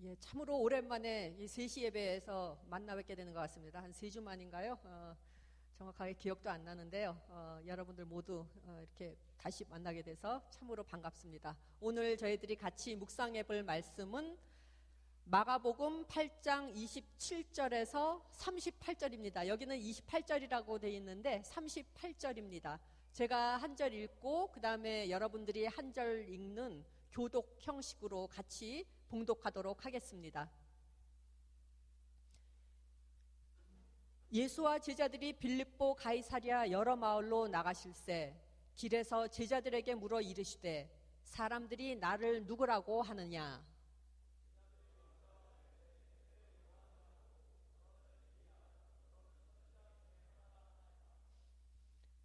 예, 참으로 오랜만에 이 3시 예배에서 만나 뵙게 되는 것 같습니다. 한 3주 만인가요? 정확하게 기억도 안 나는데요. 여러분들 모두 이렇게 다시 만나게 돼서 참으로 반갑습니다. 오늘 저희들이 같이 묵상해 볼 말씀은 마가복음 8장 27절에서 38절입니다. 여기는 28절이라고 되어 있는데 38절입니다. 제가 한 절 읽고 그 다음에 여러분들이 한 절 읽는 교독 형식으로 같이 봉독하도록 하겠습니다. 예수와 제자들이 빌립보 가이사랴 여러 마을로 나가실새 길에서 제자들에게 물어 이르시되 사람들이 나를 누구라고 하느냐?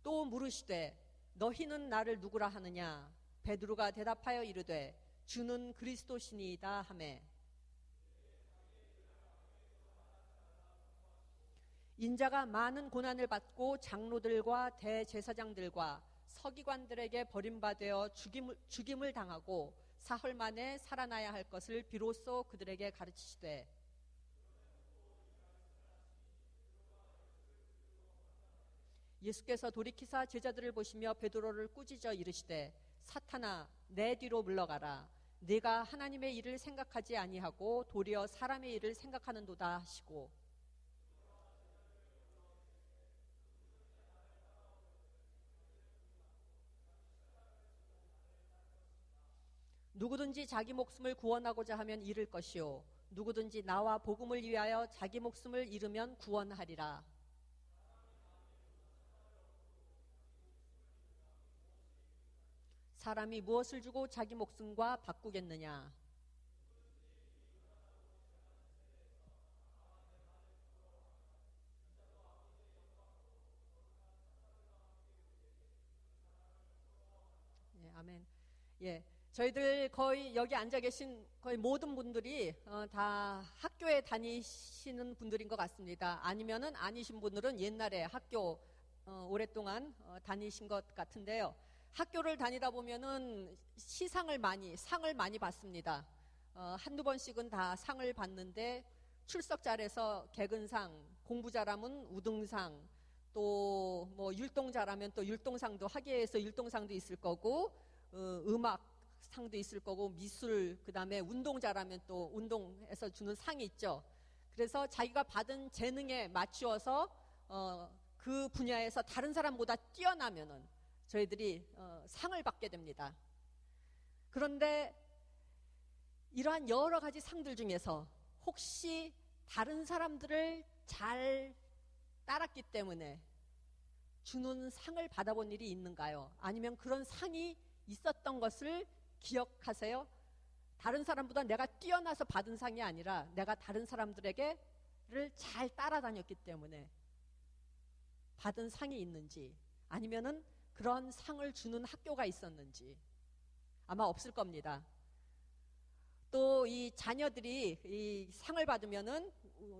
또 물으시되 너희는 나를 누구라 하느냐? 베드로가 대답하여 이르되 주는 그리스도시니이다 하매 인자가 많은 고난을 받고 장로들과 대제사장들과 서기관들에게 버림받아 죽임을 당하고 사흘 만에 살아나야 할 것을 비로소 그들에게 가르치시되 예수께서 돌이키사 제자들을 보시며 베드로를 꾸짖어 이르시되 사탄아 내 뒤로 물러가라. 네가 하나님의 일을 생각하지 아니하고 도리어 사람의 일을 생각하는도다 하시고 누구든지 자기 목숨을 구원하고자 하면 잃을 것이요 누구든지 나와 복음을 위하여 자기 목숨을 잃으면 구원하리라. 사람이 무엇을 주고 자기 목숨과 바꾸겠느냐? 예, 아멘. 예, 저희들 거의 여기 앉아 계신 거의 모든 분들이 다 학교에 다니시는 분들인 것 같습니다. 아니면은 아니신 분들은 옛날에 학교 오랫동안 다니신 것 같은데요. 학교를 다니다 보면은 상을 많이 받습니다. 한두 번씩은 다 상을 받는데 출석 잘해서 개근상, 공부 잘하면 우등상, 또 뭐 율동 잘하면 또 율동상도 학예에서 율동상도 있을 거고, 음악상도 있을 거고, 미술, 그 다음에 운동 잘하면 또 운동에서 주는 상이 있죠. 그래서 자기가 받은 재능에 맞추어서 그 분야에서 다른 사람보다 뛰어나면은 저희들이 상을 받게 됩니다. 그런데 이러한 여러 가지 상들 중에서 혹시 다른 사람들을 잘 따랐기 때문에 주는 상을 받아본 일이 있는가요? 아니면 그런 상이 있었던 것을 기억하세요? 다른 사람보다 내가 뛰어나서 받은 상이 아니라 내가 다른 사람들에게를 잘 따라다녔기 때문에 받은 상이 있는지, 아니면은 그런 상을 주는 학교가 있었는지 아마 없을 겁니다. 또 이 자녀들이 이 상을 받으면은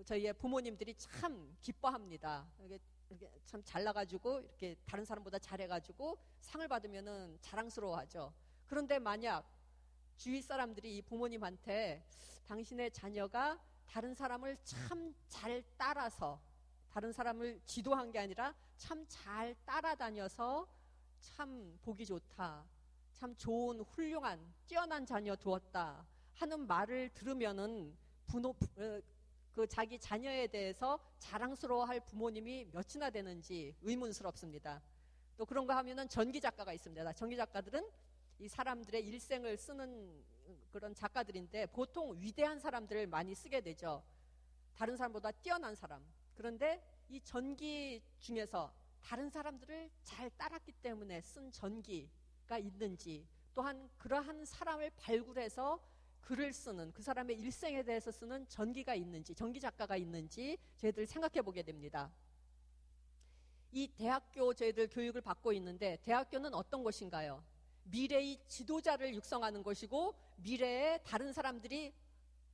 저희의 부모님들이 참 기뻐합니다. 이게 참 잘나가지고 이렇게 다른 사람보다 잘해가지고 상을 받으면은 자랑스러워하죠. 그런데 만약 주위 사람들이 이 부모님한테 당신의 자녀가 다른 사람을 참 잘 따라서, 다른 사람을 지도한 게 아니라 참 잘 따라다녀서 참 보기 좋다, 참 좋은 훌륭한 뛰어난 자녀 두었다 하는 말을 들으면은 그 자기 자녀에 대해서 자랑스러워할 부모님이 몇이나 되는지 의문스럽습니다. 또 그런 거 하면은 전기 작가가 있습니다. 전기 작가들은 이 사람들의 일생을 쓰는 그런 작가들인데 보통 위대한 사람들을 많이 쓰게 되죠. 다른 사람보다 뛰어난 사람. 그런데 이 전기 중에서 다른 사람들을 잘 따랐기 때문에 쓴 전기가 있는지, 또한 그러한 사람을 발굴해서 글을 쓰는, 그 사람의 일생에 대해서 쓰는 전기가 있는지, 전기 작가가 있는지 저희들 생각해 보게 됩니다. 이 대학교 저희들 교육을 받고 있는데 대학교는 어떤 곳인가요? 미래의 지도자를 육성하는 것이고 미래에 다른 사람들이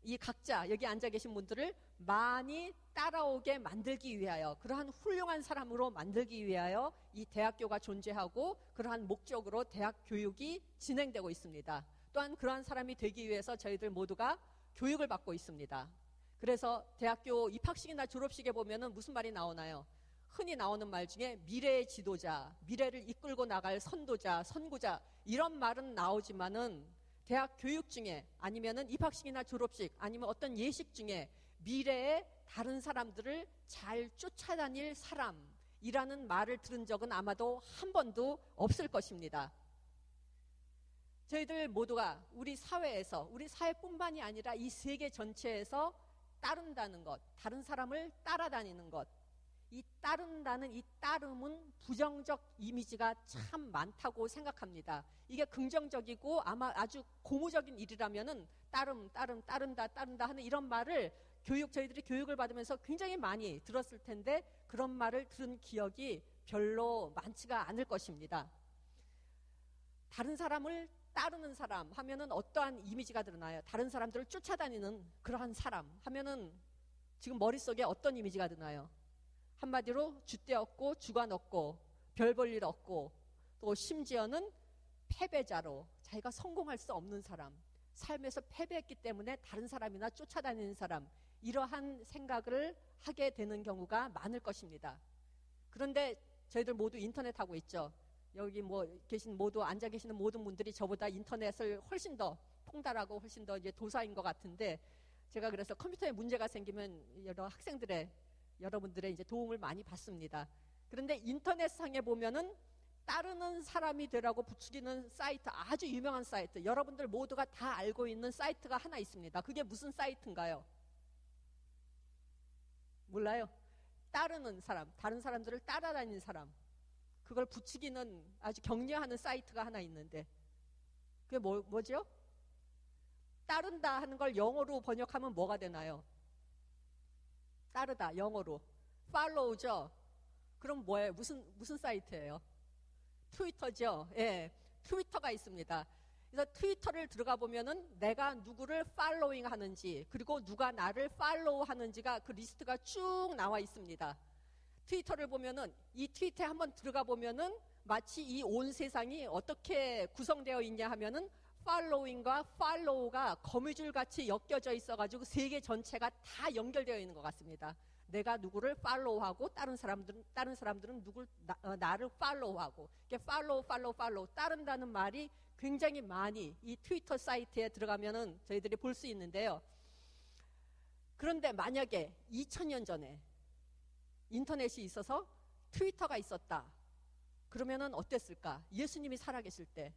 이 각자 여기 앉아 계신 분들을 많이 따라오게 만들기 위하여, 그러한 훌륭한 사람으로 만들기 위하여 이 대학교가 존재하고 그러한 목적으로 대학 교육이 진행되고 있습니다. 또한 그러한 사람이 되기 위해서 저희들 모두가 교육을 받고 있습니다. 그래서 대학교 입학식이나 졸업식에 보면은 무슨 말이 나오나요? 흔히 나오는 말 중에 미래의 지도자, 미래를 이끌고 나갈 선도자, 선구자, 이런 말은 나오지만은 대학 교육 중에 아니면은 입학식이나 졸업식 아니면 어떤 예식 중에 미래의 다른 사람들을 잘 쫓아다닐 사람이라는 말을 들은 적은 아마도 한 번도 없을 것입니다. 저희들 모두가 우리 사회에서, 우리 사회뿐만이 아니라 이 세계 전체에서 따른다는 것, 다른 사람을 따라다니는 것, 이 따른다는 이 따름은 부정적 이미지가 참 많다고 생각합니다. 이게 긍정적이고 아마 아주 고무적인 일이라면은 따른다 하는 이런 말을 저희들이 교육을 받으면서 굉장히 많이 들었을 텐데 그런 말을 들은 기억이 별로 많지가 않을 것입니다. 다른 사람을 따르는 사람 하면은 어떠한 이미지가 드나요? 다른 사람들을 쫓아다니는 그러한 사람 하면은 지금 머릿속에 어떤 이미지가 드나요? 한마디로 줏대 없고 주관 없고 별 볼 일 없고 또 심지어는 패배자로 자기가 성공할 수 없는 사람, 삶에서 패배했기 때문에 다른 사람이나 쫓아다니는 사람, 이러한 생각을 하게 되는 경우가 많을 것입니다. 그런데 저희들 모두 인터넷 하고 있죠. 여기 앉아 계시는 모든 분들이 저보다 인터넷을 훨씬 더 통달하고 훨씬 더 이제 도사인 것 같은데, 제가 그래서 컴퓨터에 문제가 생기면 여러분들의 이제 도움을 많이 받습니다. 그런데 인터넷상에 보면은 따르는 사람이 되라고 부추기는 사이트, 아주 유명한 사이트, 여러분들 모두가 다 알고 있는 사이트가 하나 있습니다. 그게 무슨 사이트인가요? 몰라요? 따르는 사람, 다른 사람들을 따라다니는 사람, 그걸 부추기는 아주 격려하는 사이트가 하나 있는데 그게 뭐죠? 따른다 하는 걸 영어로 번역하면 뭐가 되나요? 따르다, 영어로 follow죠. 그럼 뭐예요? 무슨 사이트예요? 트위터죠. 예, 트위터가 있습니다. 그래서 트위터를 들어가 보면은 내가 누구를 팔로잉 하는지, 그리고 누가 나를 팔로우 하는지가 그 리스트가 쭉 나와 있습니다. 트위터를 보면은, 이 트위터에 한번 들어가 보면은 마치 이 온 세상이 어떻게 구성되어 있냐 하면은 팔로잉과 팔로우가 거미줄 같이 엮여져 있어가지고 세계 전체가 다 연결되어 있는 것 같습니다. 내가 누구를 팔로우하고 다른 사람들은 나를 팔로우하고, 이게 팔로우 따른다는 말이 굉장히 많이 이 트위터 사이트에 들어가면은 저희들이 볼 수 있는데요. 그런데 만약에 2000년 전에 인터넷이 있어서 트위터가 있었다 그러면은 어땠을까? 예수님이 살아계실 때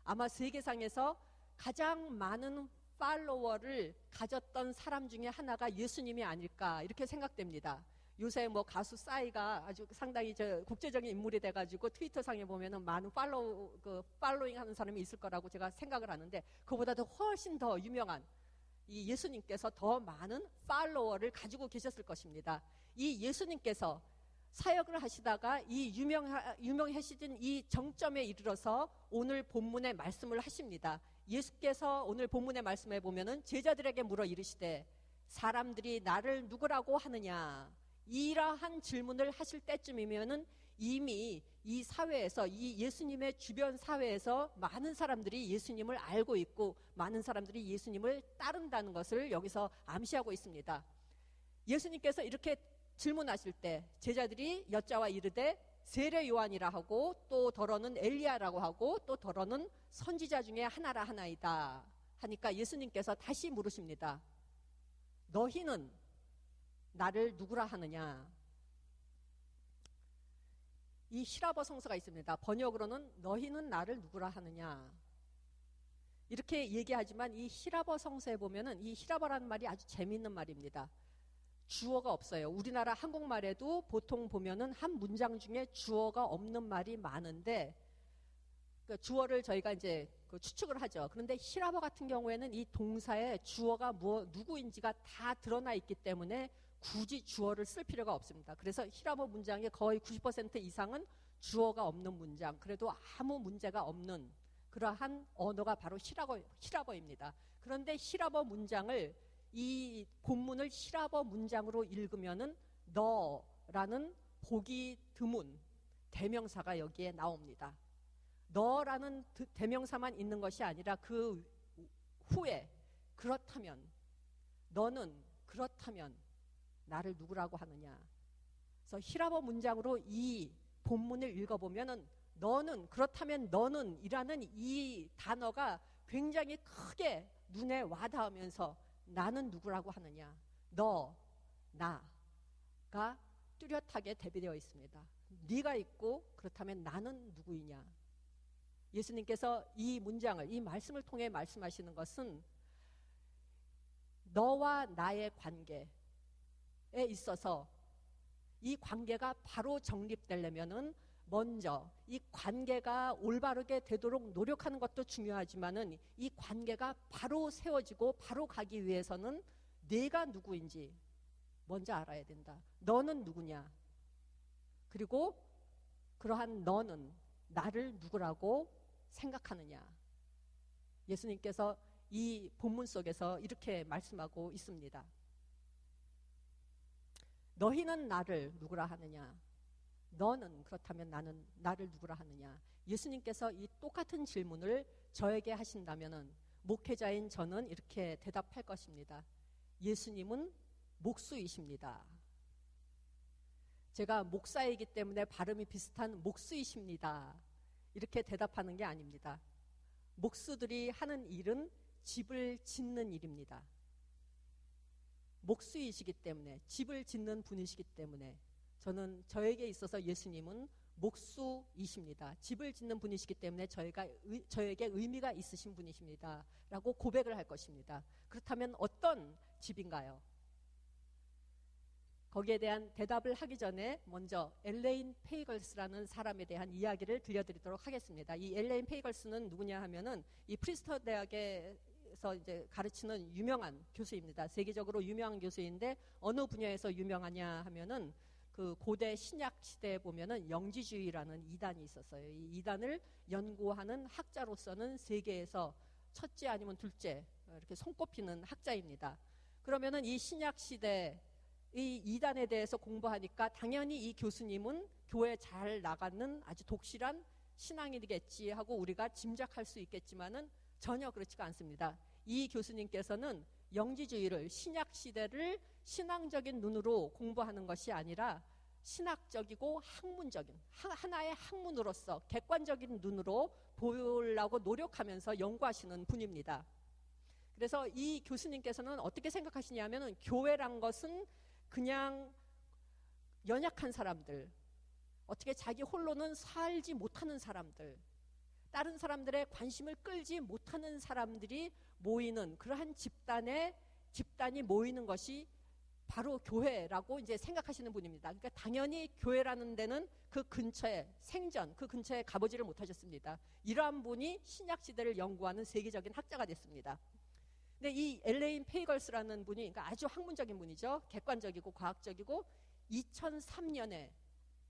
아마 세계상에서 가장 많은 팔로워를 가졌던 사람 중에 하나가 예수님이 아닐까 이렇게 생각됩니다. 요새 가수 싸이가 아주 상당히 국제적인 인물이 돼가지고 트위터상에 보면은 많은 팔로잉 하는 사람이 있을 거라고 제가 생각을 하는데, 그보다도 훨씬 더 유명한 이 예수님께서 더 많은 팔로워를 가지고 계셨을 것입니다. 이 예수님께서 사역을 하시다가 이 유명해지신 이 정점에 이르러서 오늘 본문의 말씀을 하십니다. 예수께서 오늘 본문의 말씀에 보면은 제자들에게 물어 이르시되 사람들이 나를 누구라고 하느냐, 이러한 질문을 하실 때쯤이면은 이미 이 사회에서, 이 예수님의 주변 사회에서 많은 사람들이 예수님을 알고 있고 많은 사람들이 예수님을 따른다는 것을 여기서 암시하고 있습니다. 예수님께서 이렇게 질문하실 때 제자들이 여짜와 이르되 세례 요한이라 하고 또 더러는 엘리야라고 하고 또 더러는 선지자 중에 하나라 하나이다 하니까 예수님께서 다시 물으십니다. 너희는 나를 누구라 하느냐? 이 히라버 성서가 있습니다. 번역으로는 너희는 나를 누구라 하느냐 이렇게 얘기하지만 이 히라버 성서에 보면은 이 히라버라는 말이 아주 재미있는 말입니다. 주어가 없어요. 우리나라 한국말에도 보통 보면은 한 문장 중에 주어가 없는 말이 많은데 그 주어를 저희가 이제 추측을 하죠. 그런데 히라버 같은 경우에는 이 동사에 주어가 누구인지가 다 드러나 있기 때문에 굳이 주어를 쓸 필요가 없습니다. 그래서 히라버 문장의 거의 90% 이상은 주어가 없는 문장, 그래도 아무 문제가 없는 그러한 언어가 바로 히라버입니다. 그런데 히라버 문장을, 이 본문을 히라버 문장으로 읽으면은 너라는 보기 드문 대명사가 여기에 나옵니다. 너라는 대명사만 있는 것이 아니라 그 후에 그렇다면 너는 그렇다면 나를 누구라고 하느냐. 그래서 히라보 문장으로 이 본문을 읽어보면은 너는, 그렇다면 너는 이라는 이 단어가 굉장히 크게 눈에 와닿으면서 나는 누구라고 하느냐, 너, 나가 뚜렷하게 대비되어 있습니다. 네가 있고 그렇다면 나는 누구이냐. 예수님께서 이 문장을, 이 말씀을 통해 말씀하시는 것은 너와 나의 관계에 있어서 이 관계가 바로 정립되려면은 먼저 이 관계가 올바르게 되도록 노력하는 것도 중요하지만은 이 관계가 바로 세워지고 바로 가기 위해서는 내가 누구인지 먼저 알아야 된다. 너는 누구냐? 그리고 그러한 너는 나를 누구라고 생각하느냐? 예수님께서 이 본문 속에서 이렇게 말씀하고 있습니다. 너희는 나를 누구라 하느냐? 너는 그렇다면 나는 나를 누구라 하느냐? 예수님께서 이 똑같은 질문을 저에게 하신다면은 목회자인 저는 이렇게 대답할 것입니다. 예수님은 목수이십니다. 제가 목사이기 때문에 발음이 비슷한 목수이십니다. 이렇게 대답하는 게 아닙니다. 목수들이 하는 일은 집을 짓는 일입니다. 목수이시기 때문에, 집을 짓는 분이시기 때문에 저는, 저에게 있어서 예수님은 목수이십니다. 집을 짓는 분이시기 때문에 저에게 의미가 있으신 분이십니다. 라고 고백을 할 것입니다. 그렇다면 어떤 집인가요? 거기에 대한 대답을 하기 전에 먼저 엘레인 페이걸스라는 사람에 대한 이야기를 들려드리도록 하겠습니다. 이 엘레인 페이걸스는 누구냐 하면은 이 프린스턴 대학에서 이제 가르치는 유명한 교수입니다. 세계적으로 유명한 교수인데 어느 분야에서 유명하냐 하면은 그 고대 신약 시대에 보면은 영지주의라는 이단이 있었어요. 이 이단을 연구하는 학자로서는 세계에서 첫째 아니면 둘째 이렇게 손꼽히는 학자입니다. 그러면은 이 신약 시대 이 이단에 대해서 공부하니까 당연히 이 교수님은 교회 잘 나가는 아주 독실한 신앙인이겠지 하고 우리가 짐작할 수 있겠지만은 전혀 그렇지가 않습니다. 이 교수님께서는 영지주의를, 신약 시대를 신앙적인 눈으로 공부하는 것이 아니라 신학적이고 학문적인 하나의 학문으로서 객관적인 눈으로 보려고 노력하면서 연구하시는 분입니다. 그래서 이 교수님께서는 어떻게 생각하시냐면은 교회란 것은 그냥 연약한 사람들, 어떻게 자기 홀로는 살지 못하는 사람들, 다른 사람들의 관심을 끌지 못하는 사람들이 모이는 그러한 집단이 모이는 것이 바로 교회라고 이제 생각하시는 분입니다. 그러니까 당연히 교회라는 데는 그 근처에 그 근처에 가보지를 못하셨습니다. 이러한 분이 신약 시대를 연구하는 세계적인 학자가 됐습니다. 근데 이 엘레인 페이걸스라는 분이, 그러니까 아주 학문적인 분이죠. 객관적이고 과학적이고 2003년에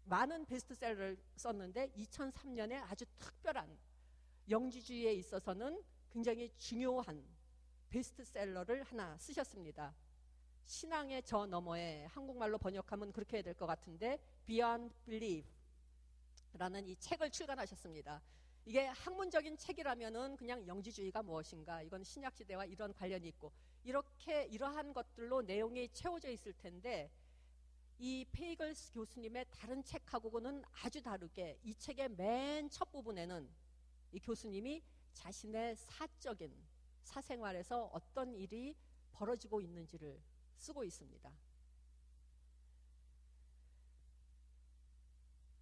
많은 베스트셀러를 썼는데 2003년에 아주 특별한 영지주의에 있어서는 굉장히 중요한 베스트셀러를 하나 쓰셨습니다. 신앙의 저 너머에, 한국말로 번역하면 그렇게 해야 될 것 같은데 Beyond Belief라는 이 책을 출간하셨습니다. 이게 학문적인 책이라면은 그냥 영지주의가 무엇인가, 이건 신약시대와 이런 관련이 있고 이러한 것들로 내용이 채워져 있을 텐데 이 페이걸스 교수님의 다른 책하고는 아주 다르게 이 책의 맨 첫 부분에는 이 교수님이 자신의 사적인 사생활에서 어떤 일이 벌어지고 있는지를 쓰고 있습니다.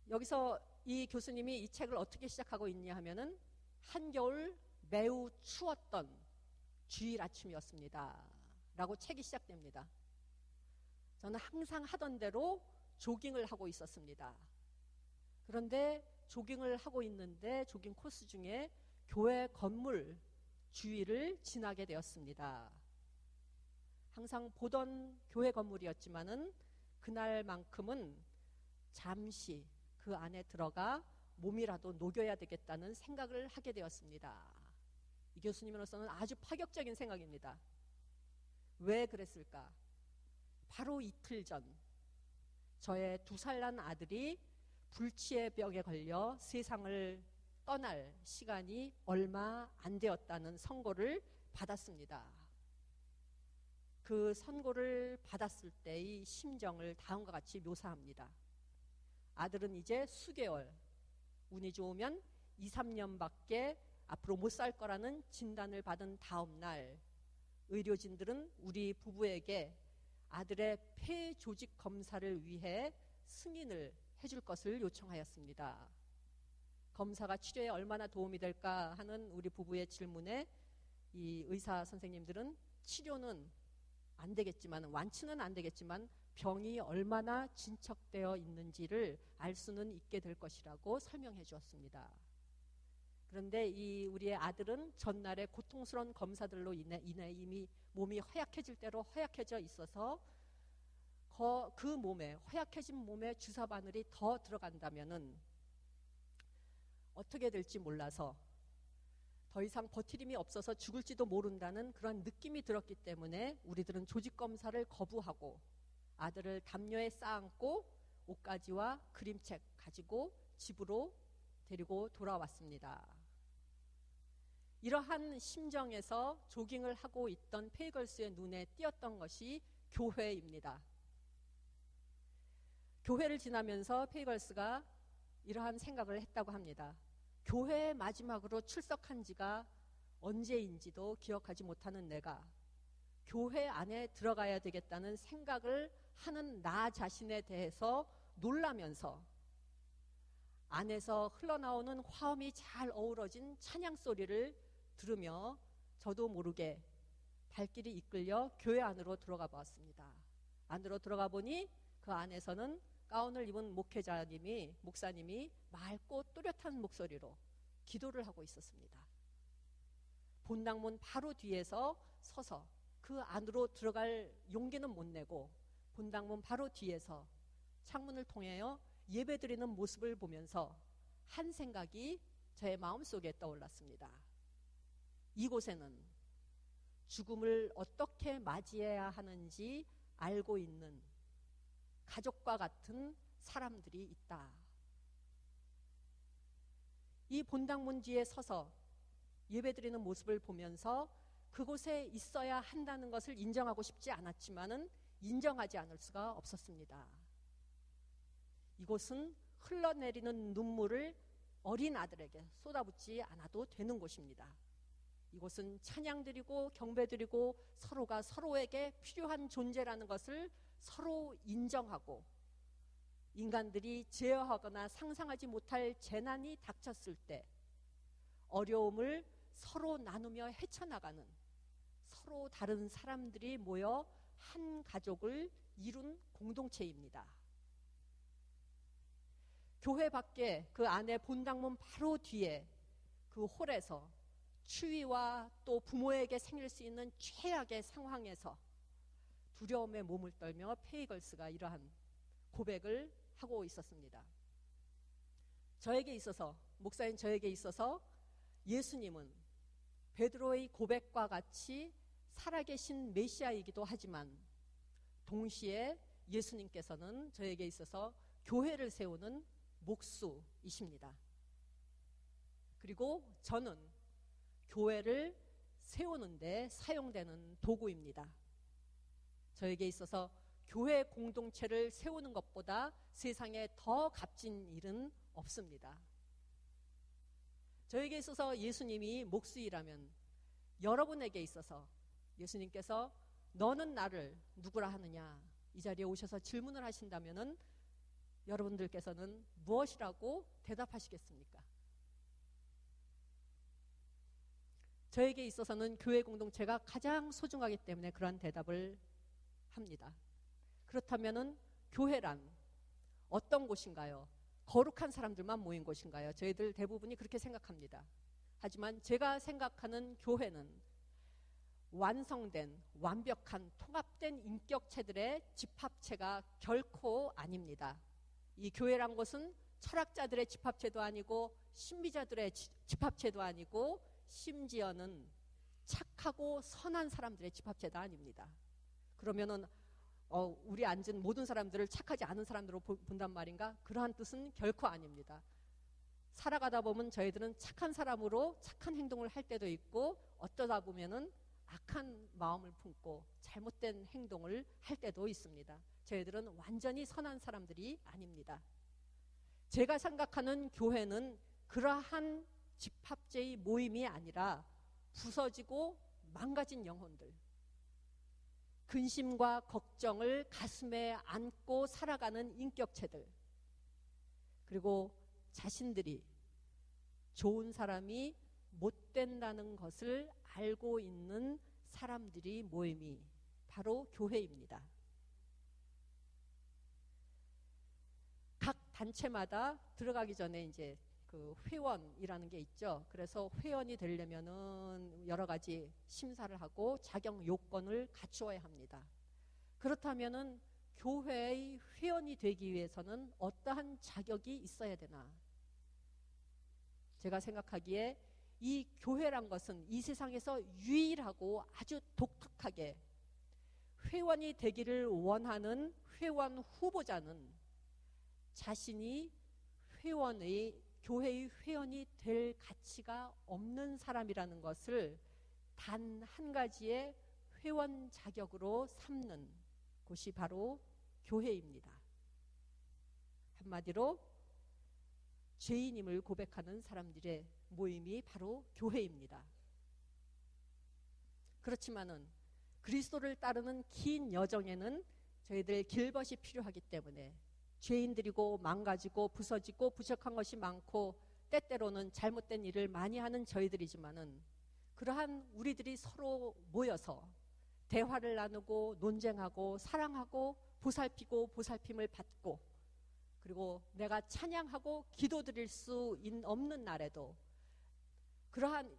여기서 이 교수님이 이 책을 어떻게 시작하고 있냐 하면은 한겨울 매우 추웠던 주일 아침이었습니다 라고 책이 시작됩니다. 저는 항상 하던 대로 조깅을 하고 있었습니다. 그런데 조깅을 하고 있는데 조깅 코스 중에 교회 건물 주위를 지나게 되었습니다. 항상 보던 교회 건물이었지만은 그날만큼은 잠시 그 안에 들어가 몸이라도 녹여야 되겠다는 생각을 하게 되었습니다. 이 교수님으로서는 아주 파격적인 생각입니다. 왜 그랬을까? 바로 이틀 전 저의 2살 난 아들이 불치의 병에 걸려 세상을 떠날 시간이 얼마 안 되었다는 선고를 받았습니다. 그 선고를 받았을 때의 심정을 다음과 같이 묘사합니다. 아들은 이제 수개월, 운이 좋으면 2, 3년밖에 앞으로 못 살 거라는 진단을 받은 다음 날 의료진들은 우리 부부에게 아들의 폐 조직 검사를 위해 승인을 해줄 것을 요청하였습니다. 검사가 치료에 얼마나 도움이 될까 하는 우리 부부의 질문에 이 의사 선생님들은 치료는 안 되겠지만, 완치는 안 되겠지만 병이 얼마나 진척되어 있는지를 알 수는 있게 될 것이라고 설명해 주었습니다. 그런데 이 우리의 아들은 전날의 고통스러운 검사들로 인해 이미 몸이 허약해질 대로 허약해져 있어서 그 몸에, 허약해진 몸에 주사 바늘이 더 들어간다면은 어떻게 될지 몰라서 더 이상 버틸 힘이 없어서 죽을지도 모른다는 그런 느낌이 들었기 때문에 우리들은 조직 검사를 거부하고 아들을 담요에 쌓아안고 옷가지와 그림책 가지고 집으로 데리고 돌아왔습니다. 이러한 심정에서 조깅을 하고 있던 페이걸스의 눈에 띄었던 것이 교회입니다. 교회를 지나면서 페이걸스가 이러한 생각을 했다고 합니다. 교회에 마지막으로 출석한 지가 언제인지도 기억하지 못하는 내가 교회 안에 들어가야 되겠다는 생각을 하는 나 자신에 대해서 놀라면서 안에서 흘러나오는 화음이 잘 어우러진 찬양 소리를 들으며 저도 모르게 발길이 이끌려 교회 안으로 들어가 보았습니다. 안으로 들어가 보니 그 안에서는 가운을 입은 목사님이 맑고 또렷한 목소리로 기도를 하고 있었습니다. 본당문 바로 뒤에서 서서 그 안으로 들어갈 용기는 못 내고 본당문 바로 뒤에서 창문을 통하여 예배드리는 모습을 보면서 한 생각이 저의 마음속에 떠올랐습니다. 이곳에는 죽음을 어떻게 맞이해야 하는지 알고 있는 가족과 같은 사람들이 있다. 이 본당문 뒤에 서서 예배드리는 모습을 보면서 그곳에 있어야 한다는 것을 인정하고 싶지 않았지만은 인정하지 않을 수가 없었습니다. 이곳은 흘러내리는 눈물을 어린 아들에게 쏟아붓지 않아도 되는 곳입니다. 이곳은 찬양드리고 경배드리고 서로가 서로에게 필요한 존재라는 것을 서로 인정하고 인간들이 제어하거나 상상하지 못할 재난이 닥쳤을 때 어려움을 서로 나누며 헤쳐나가는 서로 다른 사람들이 모여 한 가족을 이룬 공동체입니다. 교회 밖에 그 안에 본당문 바로 뒤에 그 홀에서 추위와 또 부모에게 생길 수 있는 최악의 상황에서 두려움에 몸을 떨며 페이걸스가 이러한 고백을 하고 있었습니다. 저에게 있어서, 목사인 저에게 있어서 예수님은 베드로의 고백과 같이 살아계신 메시아이기도 하지만 동시에 예수님께서는 저에게 있어서 교회를 세우는 목수이십니다. 그리고 저는 교회를 세우는데 사용되는 도구입니다. 저에게 있어서 교회 공동체를 세우는 것보다 세상에 더 값진 일은 없습니다. 저에게 있어서 예수님이 목수이라면 여러분에게 있어서 예수님께서 너는 나를 누구라 하느냐 이 자리에 오셔서 질문을 하신다면은 여러분들께서는 무엇이라고 대답하시겠습니까? 저에게 있어서는 교회 공동체가 가장 소중하기 때문에 그러한 대답을 합니다. 그렇다면은 교회란 어떤 곳인가요? 거룩한 사람들만 모인 곳인가요? 저희들 대부분이 그렇게 생각합니다. 하지만 제가 생각하는 교회는 완성된 완벽한 통합된 인격체들의 집합체가 결코 아닙니다. 이 교회란 것은 철학자들의 집합체도 아니고 신비자들의 집합체도 아니고 심지어는 착하고 선한 사람들의 집합체도 아닙니다. 그러면은 우리 앉은 모든 사람들을 착하지 않은 사람들로 본단 말인가? 그러한 뜻은 결코 아닙니다. 살아가다 보면 저희들은 착한 사람으로 착한 행동을 할 때도 있고 어쩌다 보면은 악한 마음을 품고 잘못된 행동을 할 때도 있습니다. 저희들은 완전히 선한 사람들이 아닙니다. 제가 생각하는 교회는 그러한 집합제의 모임이 아니라 부서지고 망가진 영혼들, 근심과 걱정을 가슴에 안고 살아가는 인격체들, 그리고 자신들이 좋은 사람이 못 된다는 것을 알고 있는 사람들이 모임이 바로 교회입니다. 각 단체마다 들어가기 전에 이제 그 회원이라는 게 있죠. 그래서 회원이 되려면은 여러 가지 심사를 하고 자격 요건을 갖추어야 합니다. 그렇다면은 교회의 회원이 되기 위해서는 어떠한 자격이 있어야 되나? 제가 생각하기에 이 교회란 것은 이 세상에서 유일하고 아주 독특하게 회원이 되기를 원하는 회원 후보자는 자신이 교회의 회원이 될 가치가 없는 사람이라는 것을 단 한 가지의 회원 자격으로 삼는 곳이 바로 교회입니다. 한마디로 죄인임을 고백하는 사람들의 모임이 바로 교회입니다. 그렇지만은 그리스도를 따르는 긴 여정에는 저희들 길벗이 필요하기 때문에 죄인들이고 망가지고 부서지고 부족한 것이 많고 때때로는 잘못된 일을 많이 하는 저희들이지만은 그러한 우리들이 서로 모여서 대화를 나누고 논쟁하고 사랑하고 보살피고 보살핌을 받고 그리고 내가 찬양하고 기도드릴 수 없는 날에도 그러한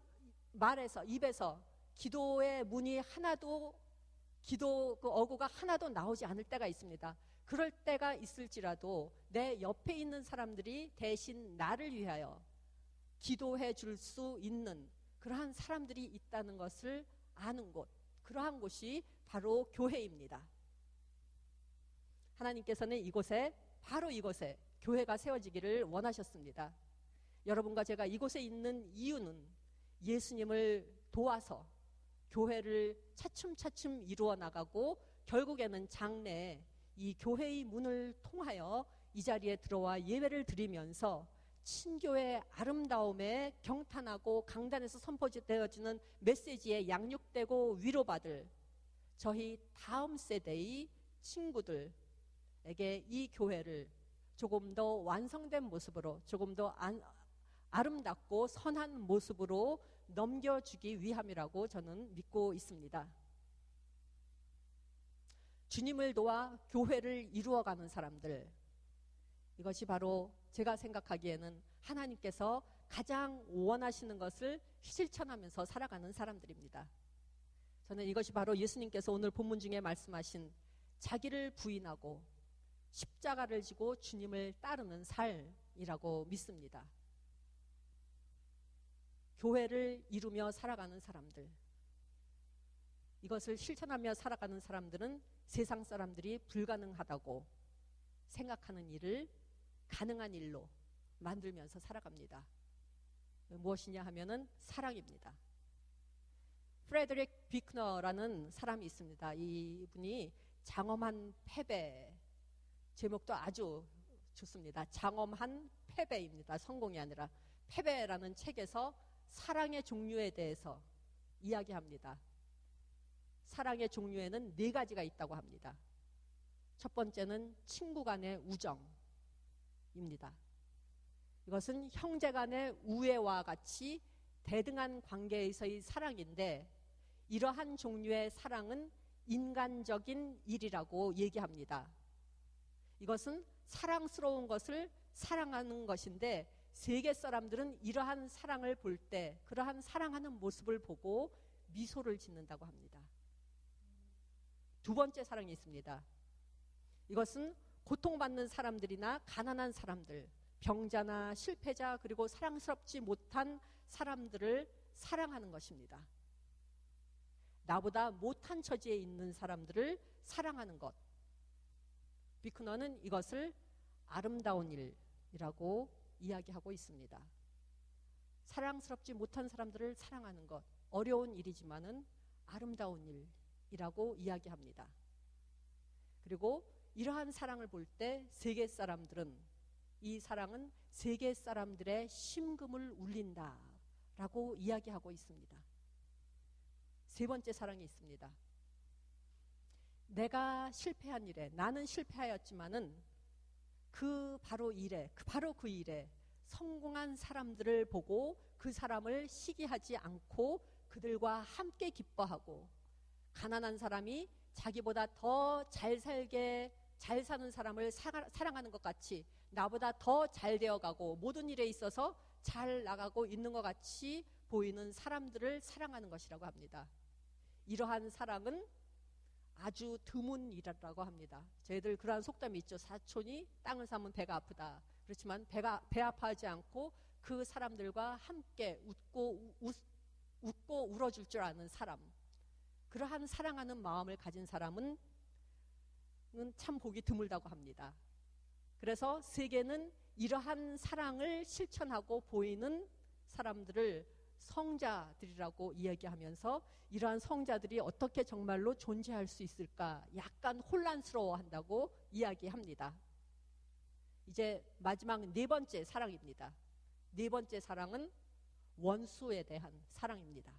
입에서 기도의 문이 하나도 기도 그 어구가 하나도 나오지 않을 때가 있습니다. 그럴 때가 있을지라도 내 옆에 있는 사람들이 대신 나를 위하여 기도해 줄 수 있는 그러한 사람들이 있다는 것을 아는 곳, 그러한 곳이 바로 교회입니다. 하나님께서는 바로 이곳에 교회가 세워지기를 원하셨습니다. 여러분과 제가 이곳에 있는 이유는 예수님을 도와서 교회를 차츰차츰 이루어 나가고 결국에는 장래에 이 교회의 문을 통하여 이 자리에 들어와 예배를 드리면서 친교의 아름다움에 경탄하고 강단에서 선포되어지는 메시지에 양육되고 위로받을 저희 다음 세대의 친구들에게 이 교회를 조금 더 완성된 모습으로 조금 더 아름답고 선한 모습으로 넘겨주기 위함이라고 저는 믿고 있습니다. 주님을 도와 교회를 이루어가는 사람들, 이것이 바로 제가 생각하기에는 하나님께서 가장 원하시는 것을 실천하면서 살아가는 사람들입니다. 저는 이것이 바로 예수님께서 오늘 본문 중에 말씀하신 자기를 부인하고 십자가를 지고 주님을 따르는 삶이라고 믿습니다. 교회를 이루며 살아가는 사람들, 이것을 실천하며 살아가는 사람들은 세상 사람들이 불가능하다고 생각하는 일을 가능한 일로 만들면서 살아갑니다. 무엇이냐 하면은 사랑입니다. 프레드릭 비크너라는 사람이 있습니다. 이분이 장엄한 패배, 제목도 아주 좋습니다. 장엄한 패배입니다. 성공이 아니라 패배라는 책에서 사랑의 종류에 대해서 이야기합니다. 사랑의 종류에는 4가지가 있다고 합니다. 첫 번째는 친구 간의 우정입니다. 이것은 형제 간의 우애와 같이 대등한 관계에서의 사랑인데 이러한 종류의 사랑은 인간적인 일이라고 얘기합니다. 이것은 사랑스러운 것을 사랑하는 것인데 세계 사람들은 이러한 사랑을 볼 때 그러한 사랑하는 모습을 보고 미소를 짓는다고 합니다. 두 번째 사랑이 있습니다. 이것은 고통받는 사람들이나 가난한 사람들, 병자나 실패자 그리고 사랑스럽지 못한 사람들을 사랑하는 것입니다. 나보다 못한 처지에 있는 사람들을 사랑하는 것. 비크너는 이것을 아름다운 일이라고 이야기하고 있습니다. 사랑스럽지 못한 사람들을 사랑하는 것, 어려운 일이지만은 아름다운 일이라고 이야기합니다. 그리고 이러한 사랑을 볼 때 세계 사람들은 이 사랑은 세계 사람들의 심금을 울린다라고 이야기하고 있습니다. 세 번째 사랑이 있습니다. 내가 실패한 일에, 나는 실패하였지만은 바로 그 일에 성공한 사람들을 보고 그 사람을 시기하지 않고 그들과 함께 기뻐하고, 가난한 사람이 자기보다 더 잘 사는 사람을 사랑하는 것 같이 나보다 더 잘 되어가고 모든 일에 있어서 잘 나가고 있는 것 같이 보이는 사람들을 사랑하는 것이라고 합니다. 이러한 사랑은 아주 드문 일이라고 합니다. 저희들 그러한 속담이 있죠. 사촌이 땅을 사면 배가 아프다. 그렇지만 배 아파하지 않고 그 사람들과 함께 웃고 울어줄 줄 아는 사람, 그러한 사랑하는 마음을 가진 사람은 참 보기 드물다고 합니다. 그래서 세계는 이러한 사랑을 실천하고 보이는 사람들을 성자들이라고 이야기하면서 이러한 성자들이 어떻게 정말로 존재할 수 있을까 약간 혼란스러워한다고 이야기합니다. 이제 마지막 네 번째 사랑입니다. 네 번째 사랑은 원수에 대한 사랑입니다.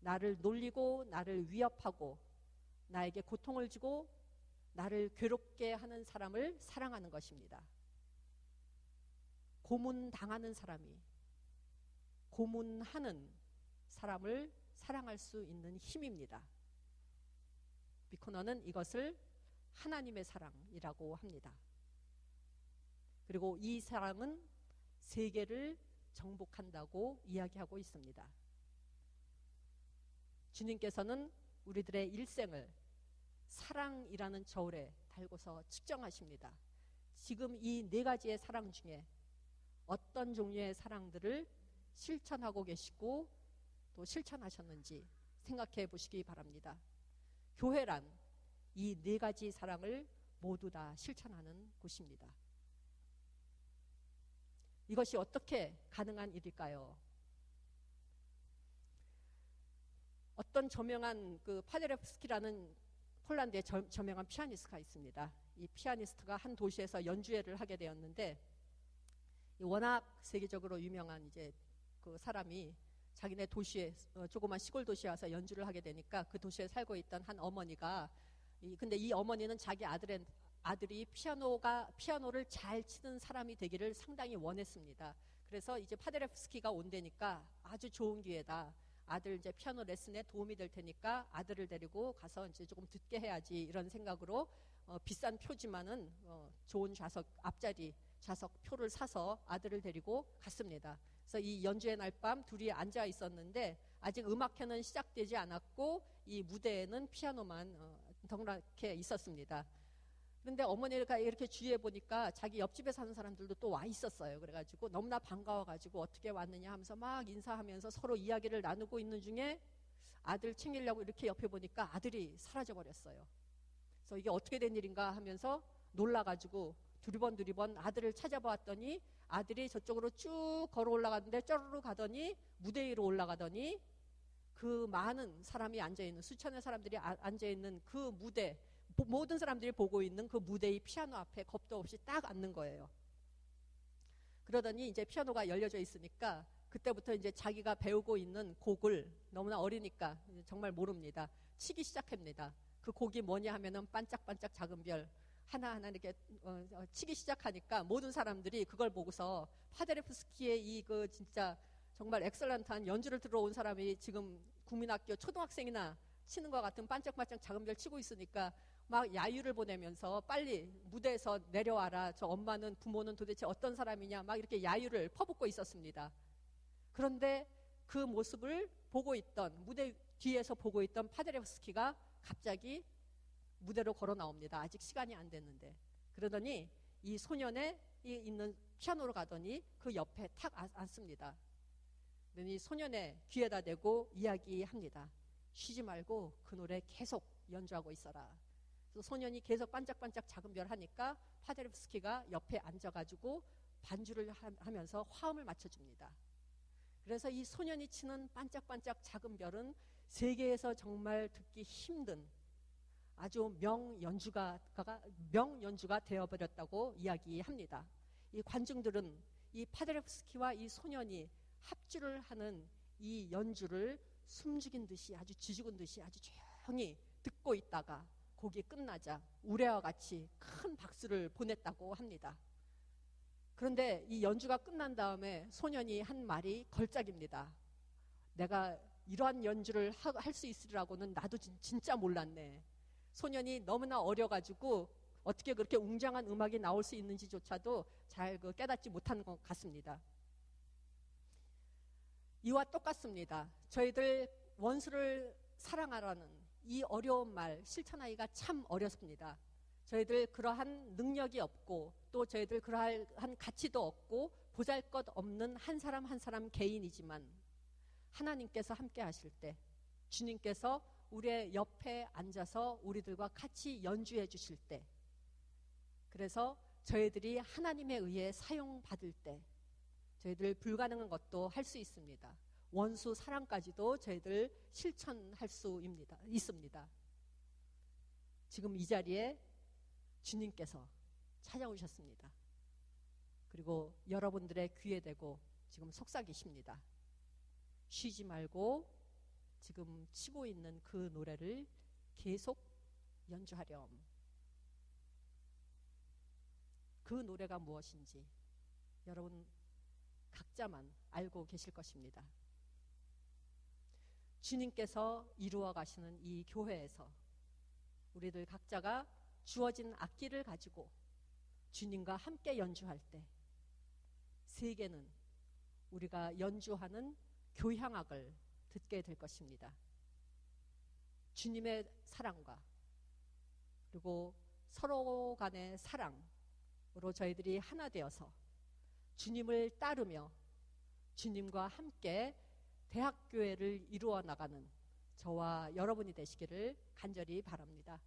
나를 놀리고 나를 위협하고 나에게 고통을 주고 나를 괴롭게 하는 사람을 사랑하는 것입니다. 고문당하는 사람이 고문하는 사람을 사랑할 수 있는 힘입니다. 비코너는 이것을 하나님의 사랑이라고 합니다. 그리고 이 사랑은 세계를 정복한다고 이야기하고 있습니다. 주님께서는 우리들의 일생을 사랑이라는 저울에 달고서 측정하십니다. 지금 이 네 가지의 사랑 중에 어떤 종류의 사랑들을 실천하고 계시고 또 실천하셨는지 생각해 보시기 바랍니다. 교회란 이 네 가지 사랑을 모두 다 실천하는 곳입니다. 이것이 어떻게 가능한 일일까요? 어떤 저명한 파데레프스키라는 폴란드의 저명한 피아니스트가 있습니다. 이 피아니스트가 한 도시에서 연주회를 하게 되었는데, 워낙 세계적으로 유명한 이제 그 사람이 자기네 도시에 조그만 시골 도시에 와서 연주를 하게 되니까 그 도시에 살고 있던 한 어머니가 근데 이 어머니는 자기 아들이 피아노를 잘 치는 사람이 되기를 상당히 원했습니다. 그래서 이제 파데레프스키가 온다니까 아주 좋은 기회다. 아들 이제 피아노 레슨에 도움이 될 테니까 아들을 데리고 가서 이제 조금 듣게 해야지 이런 생각으로 비싼 표지만은 좋은 앞자리 좌석 표를 사서 아들을 데리고 갔습니다. 그래서 이 연주회 날 밤 둘이 앉아 있었는데 아직 음악회는 시작되지 않았고 이 무대에는 피아노만 덩그랗게 있었습니다. 그런데 어머니가 이렇게 주위에 보니까 자기 옆집에 사는 사람들도 또 와 있었어요. 그래가지고 너무나 반가워가지고 어떻게 왔느냐 하면서 막 인사하면서 서로 이야기를 나누고 있는 중에 아들 챙기려고 이렇게 옆에 보니까 아들이 사라져버렸어요. 그래서 이게 어떻게 된 일인가 하면서 놀라가지고 두리번 아들을 찾아봤더니 아들이 저쪽으로 쭉 걸어 올라갔는데 쪼르르 가더니 무대 위로 올라가더니 그 많은 사람이 앉아있는 수천의 사람들이 앉아있는 그 무대, 모든 사람들이 보고 있는 그 무대의 피아노 앞에 겁도 없이 딱 앉는 거예요. 그러더니 이제 피아노가 열려져 있으니까 그때부터 이제 자기가 배우고 있는 곡을 너무나 어리니까 정말 모릅니다. 치기 시작합니다. 그 곡이 뭐냐 하면은 반짝반짝 작은 별 하나하나 이렇게 치기 시작하니까 모든 사람들이 그걸 보고서 파데레프스키의 이 진짜 정말 엑셀런트한 연주를 들어온 사람이 지금 국민학교 초등학생이나 치는 것 같은 반짝반짝 작은 별 치고 있으니까 막 야유를 보내면서 빨리 무대에서 내려와라. 저 엄마는 부모는 도대체 어떤 사람이냐 막 이렇게 야유를 퍼붓고 있었습니다. 그런데 그 모습을 보고 있던 무대 뒤에서 보고 있던 파데레프스키가 갑자기 무대로 걸어 나옵니다. 아직 시간이 안 됐는데. 그러더니 이 소년에 있는 피아노로 가더니 그 옆에 탁 앉습니다. 그러니 소년의 귀에다 대고 이야기합니다. 쉬지 말고 그 노래 계속 연주하고 있어라. 그래서 소년이 계속 반짝반짝 작은 별 하니까 파데레프스키가 옆에 앉아가지고 반주를 하면서 화음을 맞춰줍니다. 그래서 이 소년이 치는 반짝반짝 작은 별은 세계에서 정말 듣기 힘든 아주 명연주가 되어버렸다고 이야기합니다. 이 관중들은 이 파데레프스키와 이 소년이 합주를 하는 이 연주를 숨죽인 듯이 아주 쥐죽은 듯이 아주 조용히 듣고 있다가 곡이 끝나자 우레와 같이 큰 박수를 보냈다고 합니다. 그런데 이 연주가 끝난 다음에 소년이 한 말이 걸작입니다. 내가 이러한 연주를 할 수 있으리라고는 나도 진짜 몰랐네. 소년이 너무나 어려가지고 어떻게 그렇게 웅장한 음악이 나올 수 있는지조차도 잘 깨닫지 못한 것 같습니다. 이와 똑같습니다. 저희들 원수를 사랑하라는 이 어려운 말 실천하기가 참 어렵습니다. 저희들 그러한 능력이 없고 또 저희들 그러한 가치도 없고 보잘것없는 한 사람 한 사람 개인이지만 하나님께서 함께 하실 때 주님께서 우리의 옆에 앉아서 우리들과 같이 연주해 주실 때 그래서 저희들이 하나님에 의해 사용받을 때 저희들 불가능한 것도 할 수 있습니다. 원수 사랑까지도 저희들 실천할 수 있습니다. 지금 이 자리에 주님께서 찾아오셨습니다. 그리고 여러분들의 귀에 대고 지금 속삭이십니다. 쉬지 말고 지금 치고 있는 그 노래를 계속 연주하렴. 그 노래가 무엇인지 여러분 각자만 알고 계실 것입니다. 주님께서 이루어 가시는 이 교회에서 우리들 각자가 주어진 악기를 가지고 주님과 함께 연주할 때 세계는 우리가 연주하는 교향악을 듣게 될 것입니다. 주님의 사랑과 그리고 서로 간의 사랑으로 저희들이 하나 되어서 주님을 따르며 주님과 함께 대학교회를 이루어 나가는 저와 여러분이 되시기를 간절히 바랍니다.